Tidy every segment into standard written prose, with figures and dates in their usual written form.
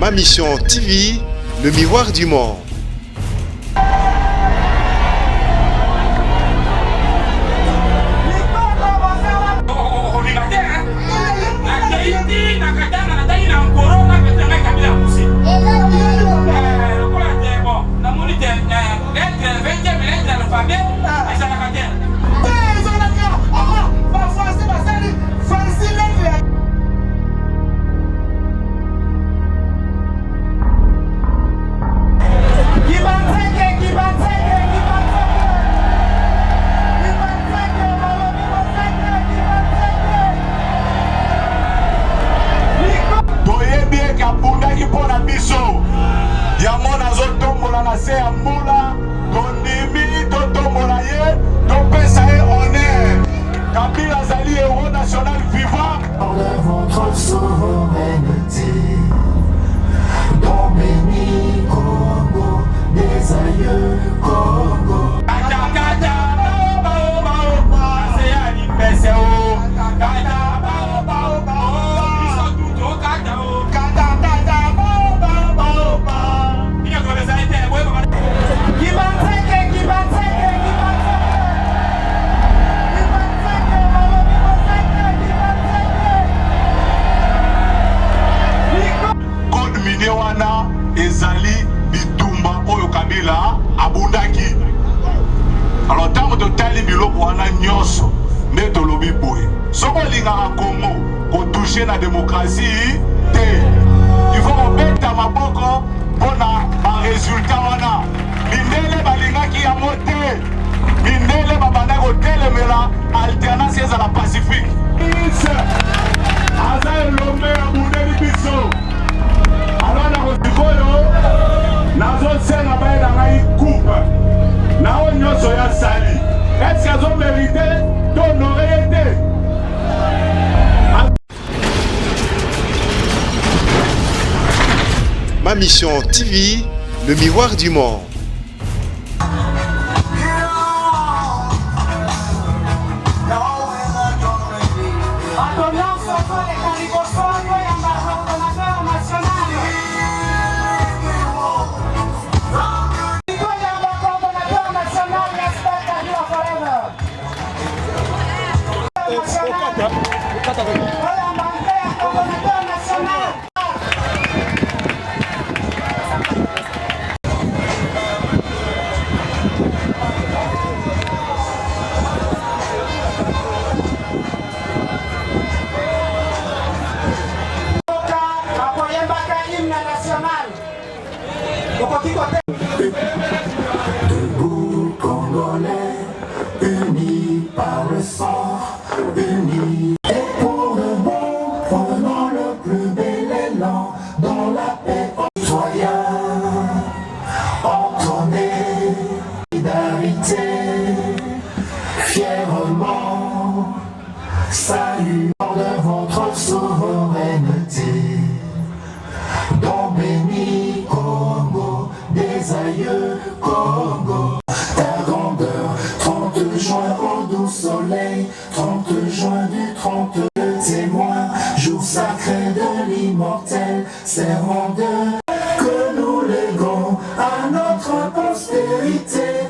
Ma Mission TV, le miroir du monde. Ezali bitumba oyo Kabila abundaki. Alors tant de tali biloko wana nyonso ne tolobi boye. Soko linga Congo ko toucher na démocratie te. Il faut mettre maboko pona ba résultat wana. Mindele balingaki ya mote. Mindele babanda ko telemela alternance à la Pacifique. Aza lombe abundeli biso. Alors na kotikoyo nazo senga bae na ngai coupe na o nyonso ya sali. Est-ce qu'ils ont mérité d'honorer été? Ma Mission TV, le miroir du monde. Debout Congolais, unis par le sang, unis. Et pour le bon, prenons le plus bel élan dans la paix citoyen. Entendez, solidarité, fièrement, salut de votre souveraineté. Dans béni Congo, des aïeux Congo, ta grandeur, 30 juin au doux soleil, 30 juin du 30 témoin, jour sacré de l'immortel, serment de que nous léguons à notre postérité.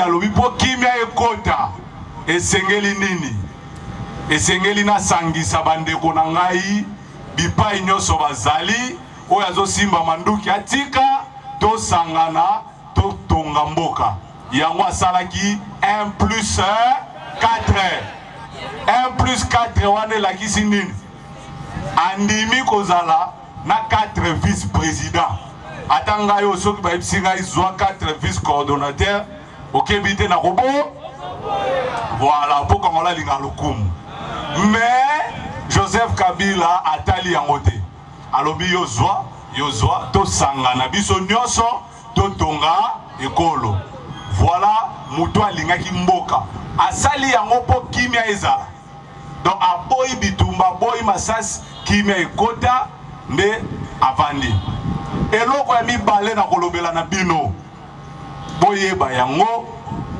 alobi po kimia ekota esengeli nini esengeli na sangisa bandeko na ngai bipai nyonso bazali oyo azosimba manduki atika to sangana to tonga mboka yango asalaki 1 plus 4. 1 plus 4 wana elakisi nini? Andimi kozala na 4 vice-présidents. Atanga yo soki bayebisi ngai zwa 4 vice-coordonnateurs okebi te na kobo. Voilà, pour Kongola linga lokumu. Mais Joseph Kabila atali yango te. Alobi yozwa to sangana biso nyonso to tonga ekolo. Voilà, mutu alingaki mboka. Asali yango po kimia ezala. Donc aboyi bitumba boyi masasi kimia ekota nde avandi. Eloko ya mibale na kolobela na bino. Boyeba yango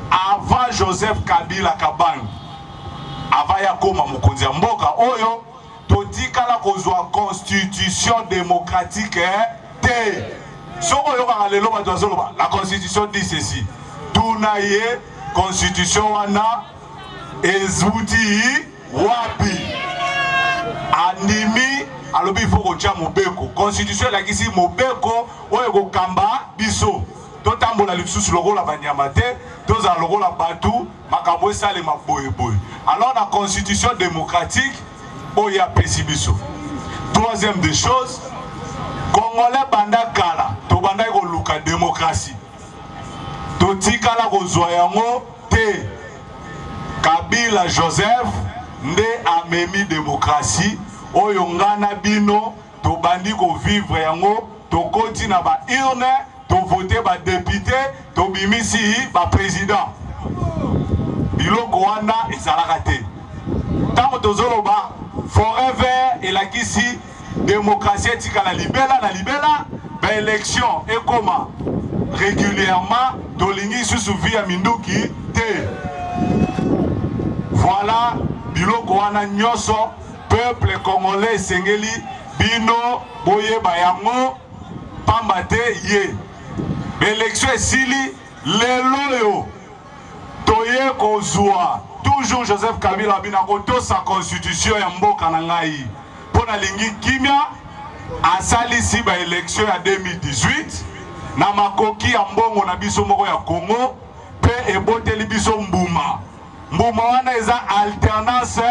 avant Joseph Kabila Kabange. Avant ya koma mokonzi ya mboka oyo totikala kozwa constitution démocratique te. Soko yo kanga lelo bato azoloba la constitution dit ceci. Tunaye constitution wana ezuti wapi? Andimi alobi faut kotia mobeko. Constitution la kisi mobeko oyo kokamba biso. Totambola lisusu lokola banyama te, toza lokola batu makambo esale maboyeboye. Alors la constitution démocratique oya pesi biso. Troisième des choses, Congolais banda kala, to banda ko luka démocratie. To tikala ko zoyango te. Kabila Joseph nde amemi démocratie oyo ngana bino to bandi ko vivre yango to koti na ba urne to voter ba député to bimisi ba président. Biloko wana ezalaka te. Tango tozoloba forever elakisi démocratie etikala libela na libela ba élection ekoma régulièrement tolingi susu via minduki te. Voilà biloko wana nyonso peuple congolais sengeli bino boyeba yango pamba te ye. Élection esili lelo yo toye kozwa toujours Joseph Kabila bina koto sa constitution ya mboka na ngai pona lingi kimia asalisi ba élection ya 2018 na makoki ya mbongo na biso moko ya Congo pe eboteli biso mbuma wana eza alternance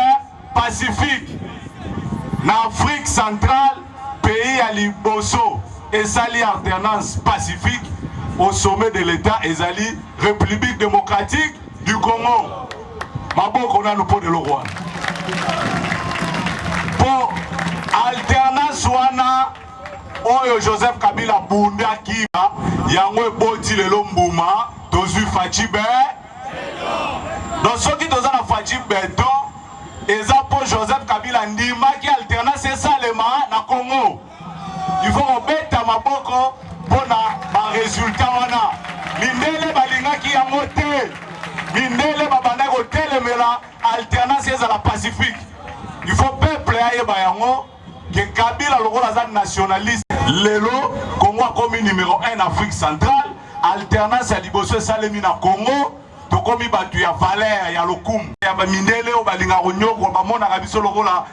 pacifique na Afrique centrale pays ya liboso esali alternance pacifique au sommet de l'État ezali République démocratique du Congo. Maboko na lupo de l'Orwan. Pour alternance wana oyo Joseph Kabila bunda kiba yango eboti lelo mbuma tozwi faci be. Donc soki toza na faci beton eza po Joseph Kabila ndimaki alternance esalema na Congo. Il faut obeta maboko pona ba résultat wana. Mindele balingaki yango te. Mindele babanda ko telemela alternance à la Pacifique. Il faut peuple ayeba yango que Kabila lokola za nationaliste. Lelo Congo comme numéro 1 Afrique centrale, alternance à liboso salemi na Congo, to komi batu ya valeur ya lokum. Ya ba mindele o balinga konyoko ba mona kabiso lokola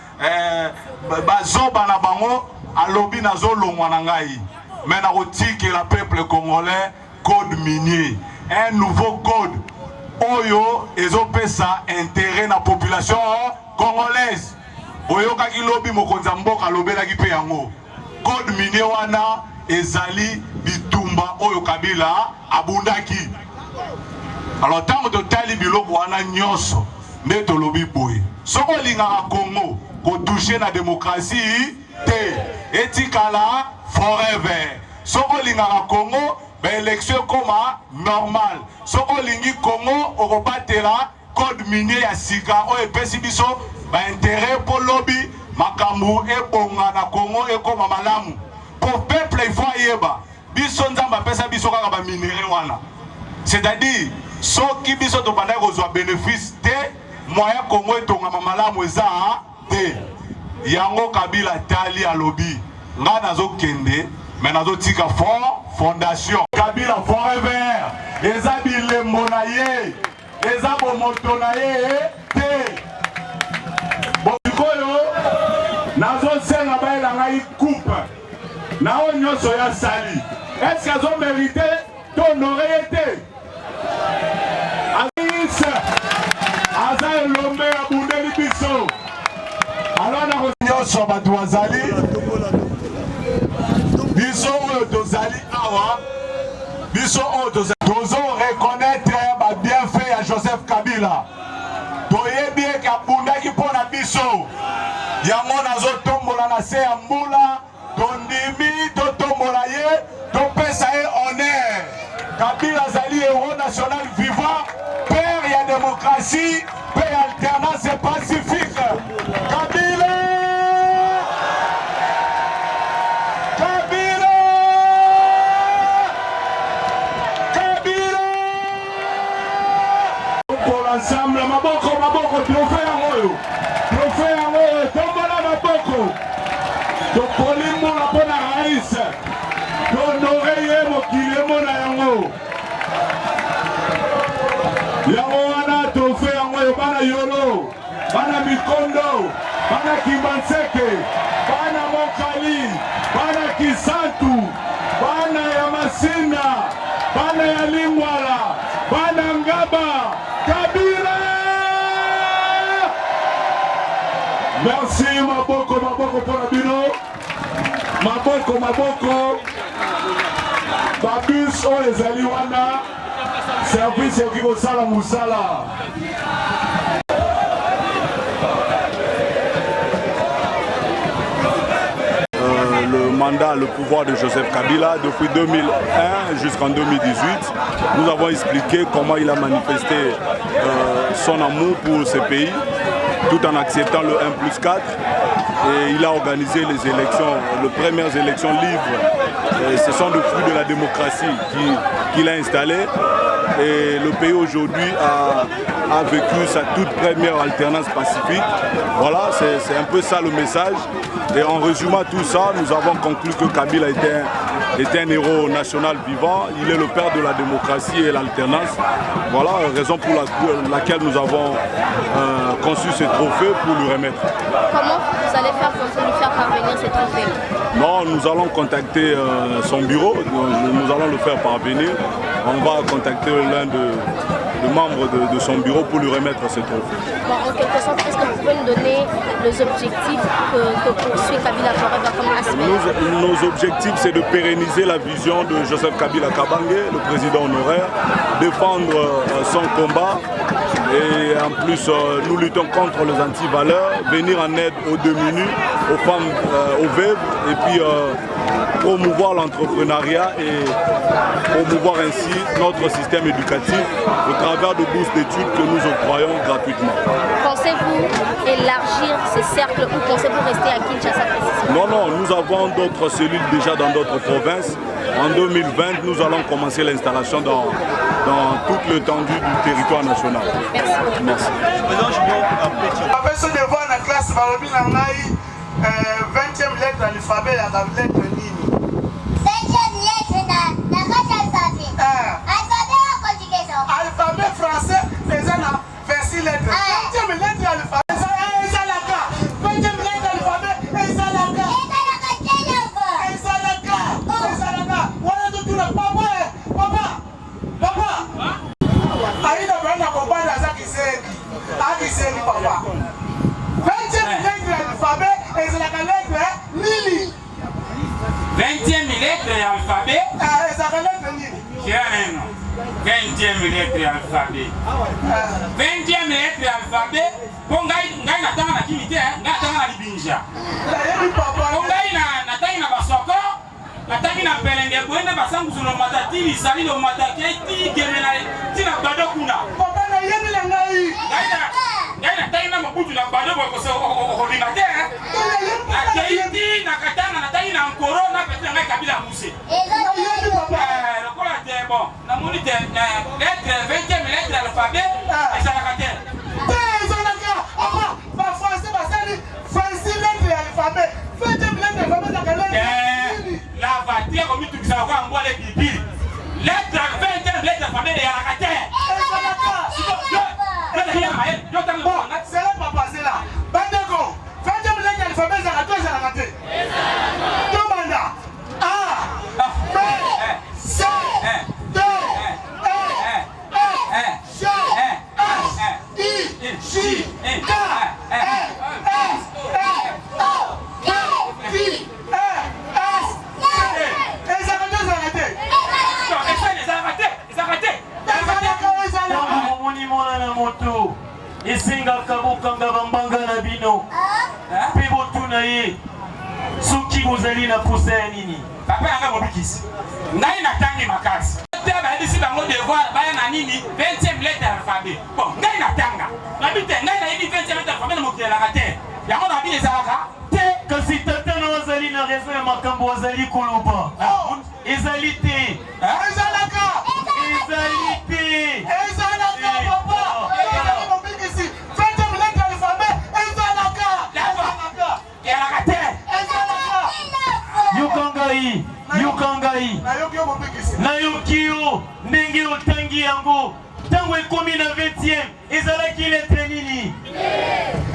bazoba na bango alobi na zolongwa na ngai. Mais na otiki la peuple congolais code minier, un nouveau code oyo ezopesa intérêt na population congolaise. Oyo kaki lobi mokonza mboka lobelaki pe yango. Code minier wana ezali bitumba oyo Kabila abundaki. Alors tango totali biloko wana nyonso nde tolobi boye. Soko lingaka Congo ko toucher na démocratie te etikala forever. Soko lingaka Congo ba élection koma normal. Soko lingi Congo okobatela code minier ya sika o epesi biso ba intérêt pour lobby makambu ebonga na Congo ekoma malamu. Pour peuple il faut yeba biso nzamba pesa biso kaka ba minerai wana. C'est-à-dire soki biso to banda kozwa bénéfice te moyen Congo etonga malamu eza te. Yango Kabila tali a lobby nga nazo kende mais nazo tika fondation Kabila forever eza bilembo na ye eza bomoto na ye te bokoyo nazo senga baela ngai coupe na onyoso ya sali est-ce qu'ils ont mérité d'honorer te bato bazali biso oyo tozali awa biso oyo tozo reconnaître ba bienfait ya Joseph Kabila toyebi eke abundaki mpona biso yango nazotombola na se ya mbula tondimi totombola ye topesa ye honneur. Kabila azali héros national vivant, père ya démocratie, père ya alternance pacifique. Kabila! Kabila! Kabila! Pour l'ensemble, maboko, trophée yango, tombola maboko. Topoli mbula pona raïs. Tonore ye mokili mona yango. Yango wana trophée yango yo bana yolo, bana mikondo, bana Kimbanseke, bana Mokali, bana Kisantu, bana ya Masinda, bana ya Lingwala, bana Ngaba, Kabila! Merci maboko pour la bino. Maboko. Babus o ezali wana service yoki kosala musala. Le mandat, le pouvoir de Joseph Kabila depuis 2001 jusqu'en 2018. Nous avons expliqué comment il a manifesté son amour pour ce pays tout en acceptant le 1+4. Et il a organisé les élections, les premières élections libres. Et ce sont des fruits de la démocratie qu'il a installé. Et le pays aujourd'hui a vécu sa toute première alternance pacifique. Voilà, c'est un peu ça le message. Et en résumant tout ça, nous avons conclu que Kabila était un héros national vivant. Il est le père de la démocratie et l'alternance. Voilà, raison pour laquelle nous avons conçu ce trophée pour lui remettre. Comment vous allez faire pour lui faire parvenir ce trophée? Non, nous allons contacter son bureau, nous allons le faire parvenir. On va contacter l'un des membres de son bureau pour lui remettre ce trophée. Bon, en quelque sorte, est-ce que vous pouvez nous donner les objectifs que poursuit Kabila Forever comme aspect? Nos objectifs, c'est de pérenniser la vision de Joseph Kabila Kabange, le président honoraire, défendre son combat. Et en plus, nous luttons contre les antivaleurs, venir en aide aux démunis, aux femmes, aux veuves, et puis promouvoir l'entrepreneuriat et promouvoir ainsi notre système éducatif au travers de bourses d'études que nous octroyons gratuitement. Pensez-vous élargir ces cercles ou pensez-vous rester à Kinshasa précisément? Non, nous avons d'autres cellules déjà dans d'autres provinces. En 2020, nous allons commencer l'installation dans toute l'étendue du territoire national. Merci. Après ce devoir dans la classe, 20e lettre de l'alphabet, la lettre nini? 20e lettre de l'alphabet. Alphabet en conjugation. Alphabet français, les gens ont 26 lettres. 20e lettre de l'alphabet. 20e lettre de l'alphabet, Ezalaka. Aïda Branda Kobanda Zakiseki. Akiseki papa. 20e lettre de l'alphabet, Ezalaka lettre Nili. 20e lettre de l'alphabet. Ezalaka lettre Nili. 20e lettre de l'alphabet. 20e lettre de l'alphabet. Pour ngai natanga na kimite, ngai natanga na libinja. Pour ngai natanga na basoko, natanga na pelenge boende basangu sur le matati, sali le mataki, ti gemena, ti na bado kuna. Papa na yemi la ngai. Ngai natanga na mabutu na bado ko so ordinateur. Na keiti na katanga natanga na nkoro na pete ngai Kabila Muse. Bon, na moni lettre 20e lettre de l'alphabet, et ça la catère. La voiture comme tout ça va envoyer les bibi. Lettre 20e lettre de l'alphabet et à la catère. C'est là pas passé là. Bandeko, 20e lettre de l'alphabet, ça la catère, ça la catère. Deux mandats. A, B, C, D, E, J, K, L, M, N, O, P, esengaka bokanga bambanga na bino mpe botuna ye soki bozali na posa ya nini. Papa yanga mobikisi ngai natangi makasi te bayebisi bango devoir baya na nini 20e lettre alphabet. Bon ngai natanga nabi te ngai nayebi 20e lettre alphabet na mokili elaka te yango nabi ezalaka te kasi tata na wazali na raison ya makambo wazali koloba ezali te ezalaka ezali te papa mobikisi 20e lettre alphabet ezalaka elaka te yokangai nayoki yo ndenge otangi yango ntango ekomi na 20e ezalaki letre nini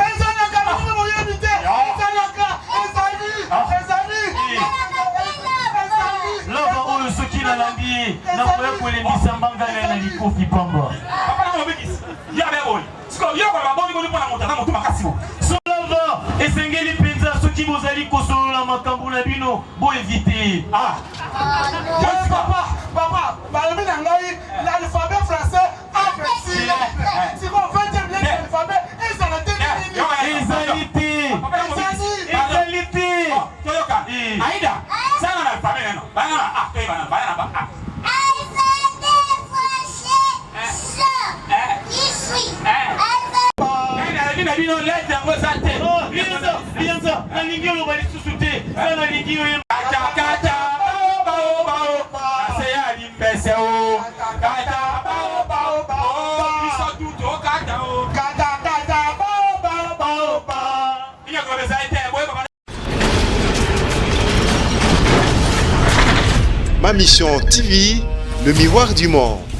ezalaka moyebi te ezalaka ezali lava oyo soki nalandi ye nakoya kolembisa mbangana na likofi pamba papa na mobikisi yabe oyo siko yokola babongi mpona moto aza motu makasi o solava esengeli mpenza soki bozali kosolola makambo na bino boevite papa balobi na ngai l'alphabet français a 26 lettres siko 20e lettre alphabet ezala te ezali te toyoka aida sana na alphabet neno banana a toyebana banana ba a bino lettre yango eza te lianza nalingi oloba lisusu te sa nalingi oye katakata baobao ase ya limbese o kata baobao biso tuto kata o katakata baobao inyakolobeza ete boyeba. Ma Mission TV, le miroir du monde.